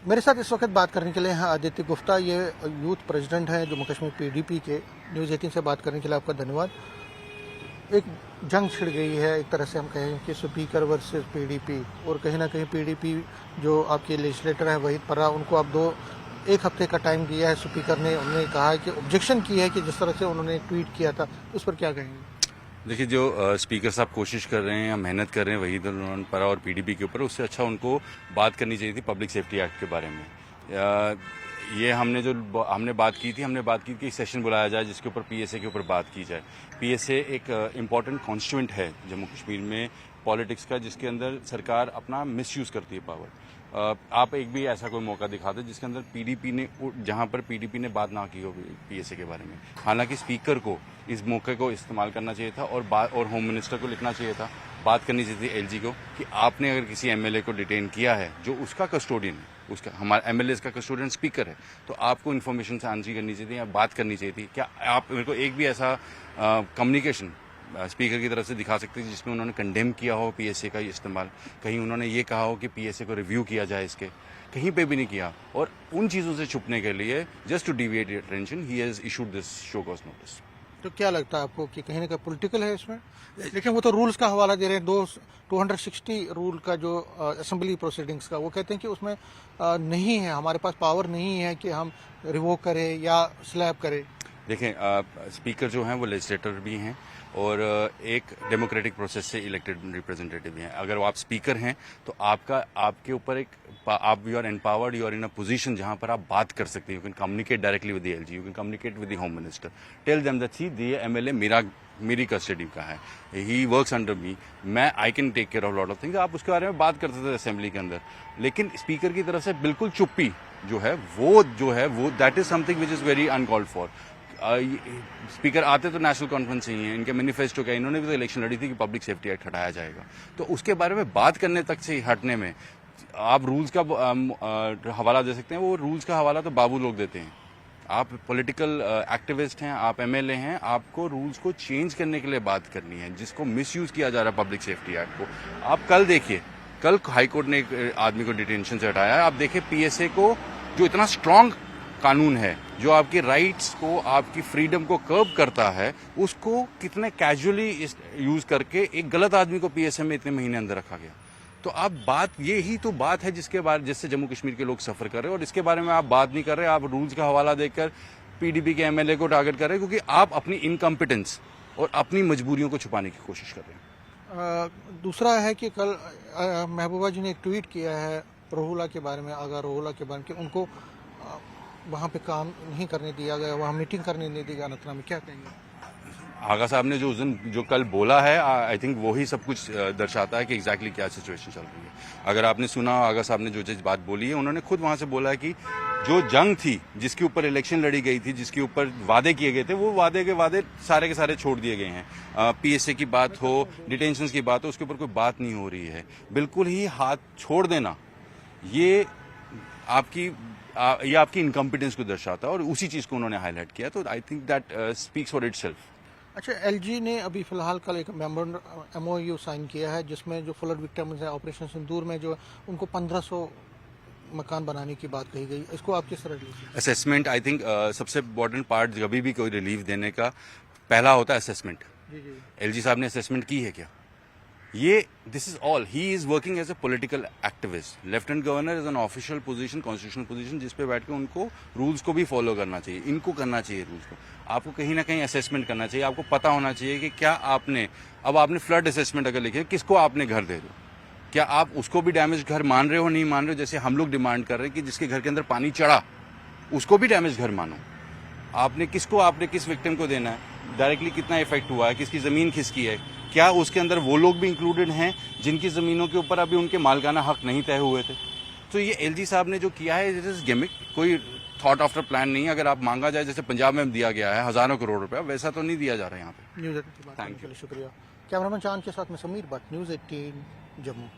मेरे साथ इस वक्त बात करने के लिए हैं आदित्य गुप्ता, ये यूथ प्रेसिडेंट हैं जम्मू कश्मीर पीडीपी के। न्यूज़ 18 से बात करने के लिए आपका धन्यवाद। एक जंग छिड़ गई है, एक तरह से हम कहें कि स्पीकर वर्सेस पीडीपी, और कहीं ना कहीं पीडीपी जो आपके लेजिस्लेटर हैं वहीद पर्रा, उनको अब एक हफ्ते का टाइम दिया है स्पीकर ने। उन्होंने कहा है कि ऑब्जेक्शन की है कि जिस तरह से उन्होंने ट्वीट किया था, उस पर क्या कहेंगे? देखिए, जो स्पीकर साहब कोशिश कर रहे हैं या मेहनत कर रहे हैं वहीद पर्रा और पीडीपी के ऊपर, उससे अच्छा उनको बात करनी चाहिए थी पब्लिक सेफ्टी एक्ट के बारे में। ये हमने बात की थी कि सेशन बुलाया जाए जिसके ऊपर पीएसए के ऊपर बात की जाए। पीएसए एक इम्पॉर्टेंट कॉन्स्टिट्यूएंट है जम्मू कश्मीर में पॉलिटिक्स का, जिसके अंदर सरकार अपना मिसयूज करती है पावर। आप एक भी ऐसा कोई मौका दिखा दो जिसके अंदर जहां पर पीडीपी ने बात ना की हो पीएसए के बारे में। हालांकि स्पीकर को इस मौके को इस्तेमाल करना चाहिए था और होम मिनिस्टर को लिखना चाहिए था, बात करनी चाहिए थी एलजी को कि आपने अगर किसी एमएलए को डिटेन किया है जो उसका कस्टोडियन है, उसका हमारा एमएलए का कस्टोडियन स्पीकर है, तो आपको इन्फॉर्मेशन से आंसर करनी चाहिए थी या बात करनी चाहिए थी। क्या आप मेरे को एक भी ऐसा कम्युनिकेशन स्पीकर की तरफ से दिखा सकते हैं जिसमें उन्होंने कंडेम किया हो पीएसए का इस्तेमाल? कहीं उन्होंने ये कहा हो कि पीएसए को रिव्यू किया जाए इसके? कहीं पे भी नहीं किया। और उन चीज़ों से छुपने के लिए, just to deviate attention, he has issued this show cause notice. तो क्या लगता है आपको कि कहीं ना कहीं पॉलिटिकल है इसमें? लेकिन वो तो रूल्स का हवाला दे रहे हैं, 260 रूल का जो असेंबली प्रोसीडिंग्स का, वो कहते हैं कि उसमें नहीं है, हमारे पास पावर नहीं है कि हम रिवोक करें या स्लैब करें। देखें, स्पीकर जो हैं वो लेजिस्लेटर भी हैं और एक डेमोक्रेटिक प्रोसेस से इलेक्टेड रिप्रेजेंटेटिव भी हैं। अगर आप स्पीकर हैं तो आपके ऊपर आप you are empowered, you are in a position जहां पर आप बात कर सकते हैं। You can communicate directly with the LG, you can communicate with the home minister, tell them that the MLA मेरी कस्टडी का है, he works under me, I can take care of lot of things. आप उसके बारे में बात करते थे असेंबली के अंदर। लेकिन स्पीकर की तरफ से बिल्कुल चुप्पी जो है वो that is something which is very uncalled for. Speaker आते तो नेशनल कॉन्फ्रेंस ही है, इनके मैनिफेस्टो का, इन्होंने भी तो इलेक्शन लड़ी थी कि पब्लिक सेफ्टी एक्ट हटाया जाएगा। तो उसके बारे में बात करने तक से हटने में आप रूल्स का हवाला दे सकते हैं। वो रूल्स का हवाला तो बाबू लोग देते हैं। आप पॉलिटिकल एक्टिविस्ट हैं, आप एमएलए हैं, आपको रूल्स को चेंज करने के लिए बात करनी है, जिसको मिसयूज किया जा रहा है पब्लिक सेफ्टी एक्ट को। आप कल देखिए, कल हाईकोर्ट ने एक आदमी को डिटेंशन से हटाया है। आप देखिए पीएसए को, जो इतना स्ट्रांग कानून है, जो आपकी राइट्स को, आपकी फ्रीडम को कर्ब करता है, उसको कितने कैजुअली यूज करके एक गलत आदमी को पीएसए में इतने महीने अंदर रखा गया। तो आप ये ही तो बात है जिससे जम्मू कश्मीर के लोग सफर कर रहे हैं, और इसके बारे में आप बात नहीं कर रहे। आप रूल्स का हवाला देकर पीडीपी के एमएलए को टारगेट कर रहे हैं, क्योंकि आप अपनी इनकम्पिटेंस और अपनी मजबूरियों को छुपाने की कोशिश कर रहे हैं। दूसरा है कि कल महबूबा जी ने एक ट्वीट किया है रोहुला के बारे में, आगा रोहुला के बारे में, कि उनको वहाँ पे काम नहीं करने दिया गया, वहाँ मीटिंग करने नहीं दी गया अनंतनाग में। क्या कहेंगे? आगा साहब ने जो कल बोला है, आई थिंक वो ही सब कुछ दर्शाता है कि एग्जैक्टली क्या सिचुएशन चल रही है। अगर आपने सुना, आगा साहब ने जो बात बोली है, उन्होंने खुद वहां से बोला है कि जो जंग थी, जिसके ऊपर इलेक्शन लड़ी गई थी, जिसके ऊपर वादे किए गए थे, वो वादे सारे के सारे छोड़ दिए गए हैं। पीएसए की बात हो, डिटेंशन की बात हो, उसके ऊपर कोई बात नहीं हो रही है। बिल्कुल ही हाथ छोड़ देना, ये आपकी इनकम्पिटेंस को दर्शाता है, और उसी चीज को उन्होंने हाईलाइट किया। तो I think that speaks for itself. अच्छा, एलजी ने अभी फिलहाल कल एक एमओयू साइन किया है, जिसमें जो फ्लड विक्टिम्स हैं ऑपरेशन सिंदूर में, जो उनको 1500 मकान बनाने की बात कही गई। इसको आप किस तरह लीजिए? असेसमेंट, आई थिंक सबसे इम्पोर्टेंट पार्ट कभी भी कोई रिलीफ देने का पहला होता है असेसमेंट। एलजी साहब ने असेसमेंट की है क्या? This is all, he is working as a political activist. Lieutenant governor is an official position, constitutional position, जिसपे बैठ के उनको रूल्स को भी फॉलो करना चाहिए। इनको करना चाहिए रूल्स को। आपको कहीं ना कहीं असेसमेंट करना चाहिए। आपको पता होना चाहिए कि क्या आपने फ्लड असेसमेंट अगर लिखे, किसको आपने घर दे दो, क्या आप उसको भी डैमेज घर मान रहे हो, नहीं मान रहे हो? जैसे हम लोग डिमांड कर रहे हैं कि जिसके घर के अंदर पानी चढ़ा उसको भी डैमेज घर मानो। आपने किस विक्टिम को देना है, डायरेक्टली कितना इफेक्ट हुआ है, किसकी जमीन खिसकी है, क्या उसके अंदर वो लोग भी इंक्लूडेड हैं जिनकी जमीनों के ऊपर अभी उनके मालिकाना हक नहीं तय हुए थे? तो ये एलजी साहब ने जो किया है, इट इज गिमिक, कोई थॉट आफ्टर प्लान नहीं है। अगर आप मांगा जाए, जैसे पंजाब में दिया गया है हजारों करोड़ रुपया, वैसा तो नहीं दिया जा रहा है यहाँ पे। न्यूज़ 18 की बात करने के लिए शुक्रिया। कैमरामैन चांद के साथ में समीर भट्ट, न्यूज़ 18 जम्मू।